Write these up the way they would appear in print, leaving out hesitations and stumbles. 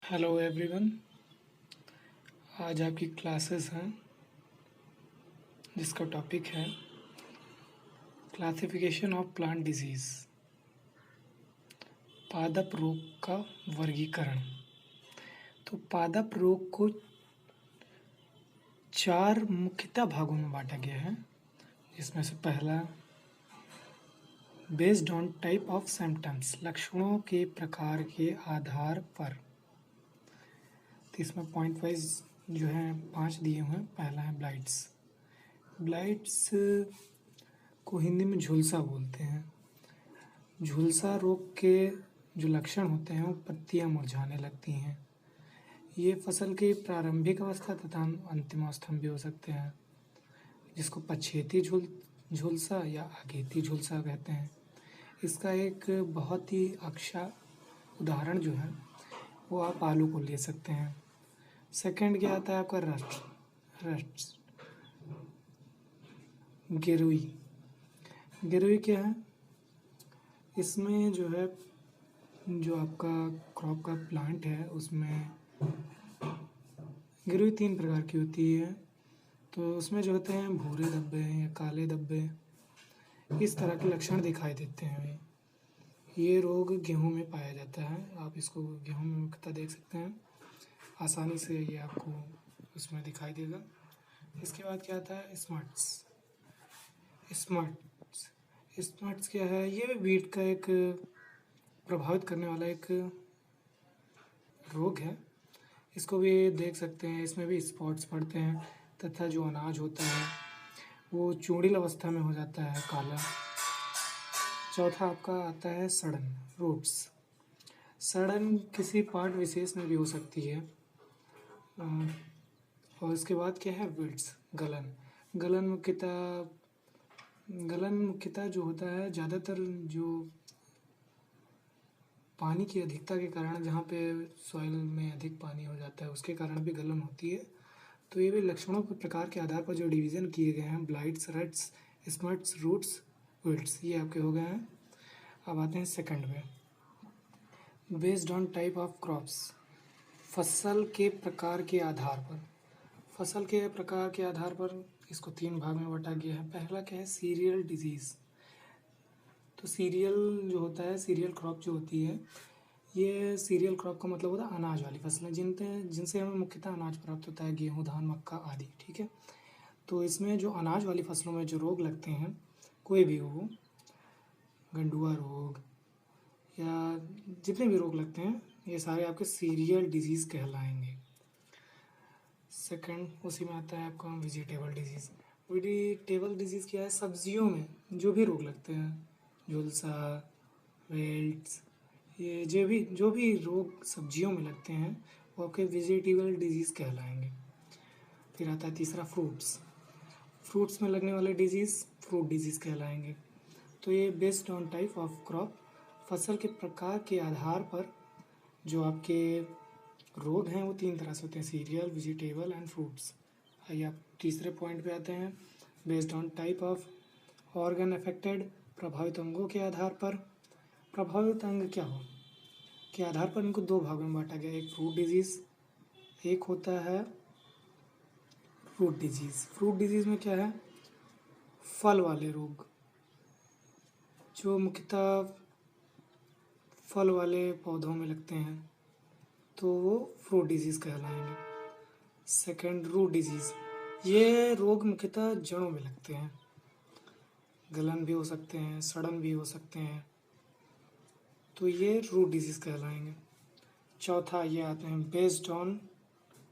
Hello everyone. आज आपकी classes हैं जिसका टॉपिक है क्लासिफिकेशन ऑफ प्लांट डिजीज़, पादप रोग का वर्गीकरण। तो पादप रोग को चार मुख्यतः भागों में बांटा गया है, जिसमें से पहला based on type of symptoms, लक्षणों के प्रकार के आधार पर। तो इसमें पॉइंट वाइज जो है 5 दिए हुए हैं। पहला है ब्लाइट्स। ब्लाइट्स को हिंदी में झुलसा बोलते हैं। झुलसा रोग के जो लक्षण होते हैं वो पत्तियां मुरझाने लगती हैं। ये फसल की प्रारंभिक अवस्था तथा अंतिम अवस्था में भी हो सकते हैं, जिसको पछेती झुलसा या अगेती झुलसा कहते हैं। इसका एक बहुत ही अच्छा उदाहरण जो है वो आप आलू को ले सकते हैं। सेकंड क्या आता है आपका रस्ट। गिरुई। गिरुई क्या है? इसमें जो है जो आपका क्रॉप का प्लांट है उसमें गिरुई 3 प्रकार की होती है। तो उसमें जो होते हैं भूरे धब्बे या काले धब्बे, इस तरह के लक्षण दिखाई देते हैं। ये रोग गेहूं में पाया जाता है। आप इसको गेहूं में मुख्यतः देख सकते हैं, आसानी से ये आपको उसमें दिखाई देगा। इसके बाद क्या आता है स्मट्स। स्मट्स क्या है? ये भी वीट का एक प्रभावित करने वाला एक रोग है। इसको भी देख सकते हैं, इसमें भी स्पॉट्स पड़ते हैं तथा जो अनाज होता है वो चूड़ील अवस्था में हो जाता है काला। चौथा आपका आता है सड़न, रूट्स। सड़न किसी पार्ट विशेष में भी हो सकती है। और इसके बाद क्या है विल्ट्स, गलन। गलन मुख्यतः जो होता है ज़्यादातर जो पानी की अधिकता के कारण, जहाँ पे सॉइल में अधिक पानी हो जाता है उसके कारण भी गलन होती है। तो ये भी लक्षणों के प्रकार के आधार पर जो डिवीज़न किए गए हैं, ब्लाइट्स, रट्स, स्मट्स, रूट्स, विल्ट्स, ये आपके हो गए हैं। अब आते हैं सेकंड में, based on type of crops. फसल के प्रकार के आधार पर। फसल के प्रकार के आधार पर इसको 3 भाग में बांटा गया है। पहला क्या है सीरियल डिजीज़। तो सीरियल जो होता है, सीरियल क्रॉप जो होती है, ये सीरियल क्रॉप का मतलब होता है अनाज वाली फसलें, जिनसे हमें मुख्यतः अनाज प्राप्त होता है, गेहूँ, धान, मक्का आदि। ठीक है। तो इसमें जो अनाज वाली फसलों में जो रोग लगते हैं, कोई भी हो, गंडुआ रोग या जितने भी रोग लगते हैं, ये सारे आपके सीरियल डिजीज़ कहलाएंगे। सेकंड उसी में आता है आपका वेजिटेबल डिजीज़। वेजिटेबल डिजीज़ क्या है? सब्जियों में जो भी रोग लगते हैं, झुलसा, वेल्ट्स, ये जो भी रोग सब्जियों में लगते हैं वो आपके वेजिटेबल डिजीज़ कहलाएंगे। फिर आता है तीसरा फ्रूट्स। फ्रूट्स में लगने वाले डिजीज़ फ्रूट डिजीज़ कहलाएंगे। तो ये based on type of crop, फसल के प्रकार के आधार पर जो आपके रोग हैं वो 3 तरह से होते हैं, सीरियल, वेजिटेबल एंड फ्रूट्स। आइए आप तीसरे पॉइंट पे आते हैं, based on type of organ affected. प्रभावित अंगों के आधार पर। प्रभावित अंग क्या हो के आधार पर इनको 2 भागों में बांटा गया, एक फ्रूट डिजीज़, एक होता है फ्रूट डिजीज़। फ्रूट डिजीज़ में क्या है? फल वाले रोग, जो मुख्यतः फल वाले पौधों में लगते हैं, तो वो फ्रूट डिजीज़ कहलाएंगे। सेकंड रूट डिजीज़, ये रोग मुख्यतः जड़ों में लगते हैं, गलन भी हो सकते हैं, सड़न भी हो सकते हैं, तो ये रूट डिजीज़ कहलाएंगे। चौथा ये आते हैं बेस्ड ऑन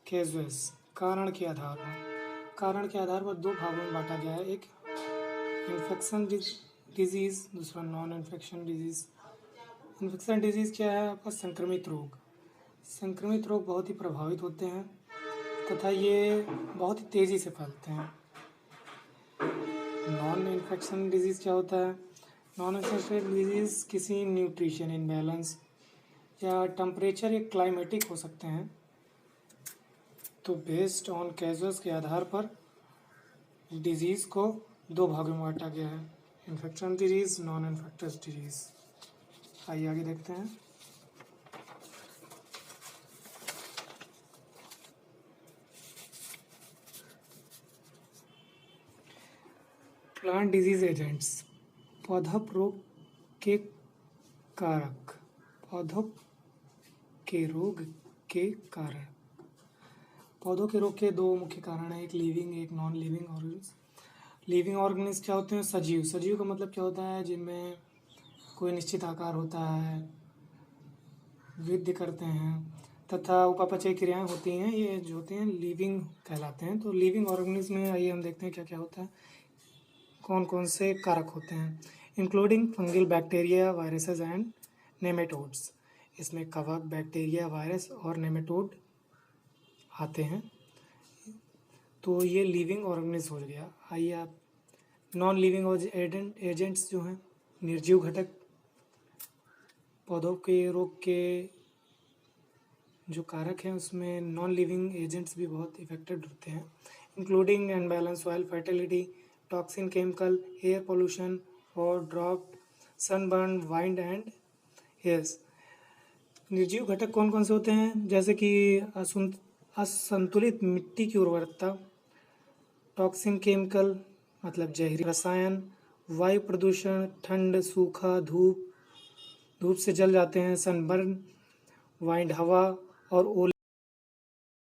केजेस, कारण के आधार पर। कारण के आधार पर 2 भागों में बांटा गया है, एक इन्फेक्शन डिजीज़, दूसरा non infection disease. Infection disease क्या है? आपका संक्रमित रोग। संक्रमित रोग बहुत ही प्रभावित होते हैं तथा ये बहुत ही तेज़ी से फैलते हैं। नॉन इन्फेक्शन डिजीज़ क्या होता है? नॉन इन्फेक्शन डिजीज़ किसी न्यूट्रिशन इम्बैलेंस या टेम्परेचर या क्लाइमेटिक हो सकते हैं। तो बेस्ड ऑन केजेस के आधार पर डिजीज़ को 2 भागों में बांटा गया है, infection disease, non infectious disease. आइए आगे देखते हैं। प्लांट डिजीज एजेंट्स, पौधा रोग के कारक, पौधों के रोग के कारण। पौधों के रोग के दो मुख्य कारण हैं, एक लिविंग एक non living organism. Living organism क्या होते हैं? सजीव। सजीव का मतलब क्या होता है? जिनमें कोई निश्चित आकार होता है, वृद्धि करते हैं तथा उपापचय क्रियाएं होती हैं, ये जो होते हैं लिविंग कहलाते हैं। तो लिविंग ऑर्गेनिज्म में आइए हम देखते हैं क्या क्या होता है, कौन कौन से कारक होते हैं। Including fungal, bacteria, viruses and nematodes. इसमें कवक, बैक्टीरिया, वायरस और नेमेटोड आते हैं। तो ये लिविंग ऑर्गेनिज्म हो गया। आइए आप नॉन लिविंग एजेंट्स जो हैं, निर्जीव घटक, पौधों के रोग के जो कारक हैं उसमें नॉन लिविंग एजेंट्स भी बहुत इफेक्टेड होते हैं, including unbalance soil fertility, toxin, chemical, air pollution और drought, sunburn, wind and hails. निर्जीव घटक कौन कौन से होते हैं? जैसे कि असंतुलित मिट्टी की उर्वरकता, टॉक्सिन, केमिकल मतलब जहरी रसायन, वायु प्रदूषण, ठंड, सूखा, धूप से जल जाते हैं, सनबर्न, वाइंड हवा और ओले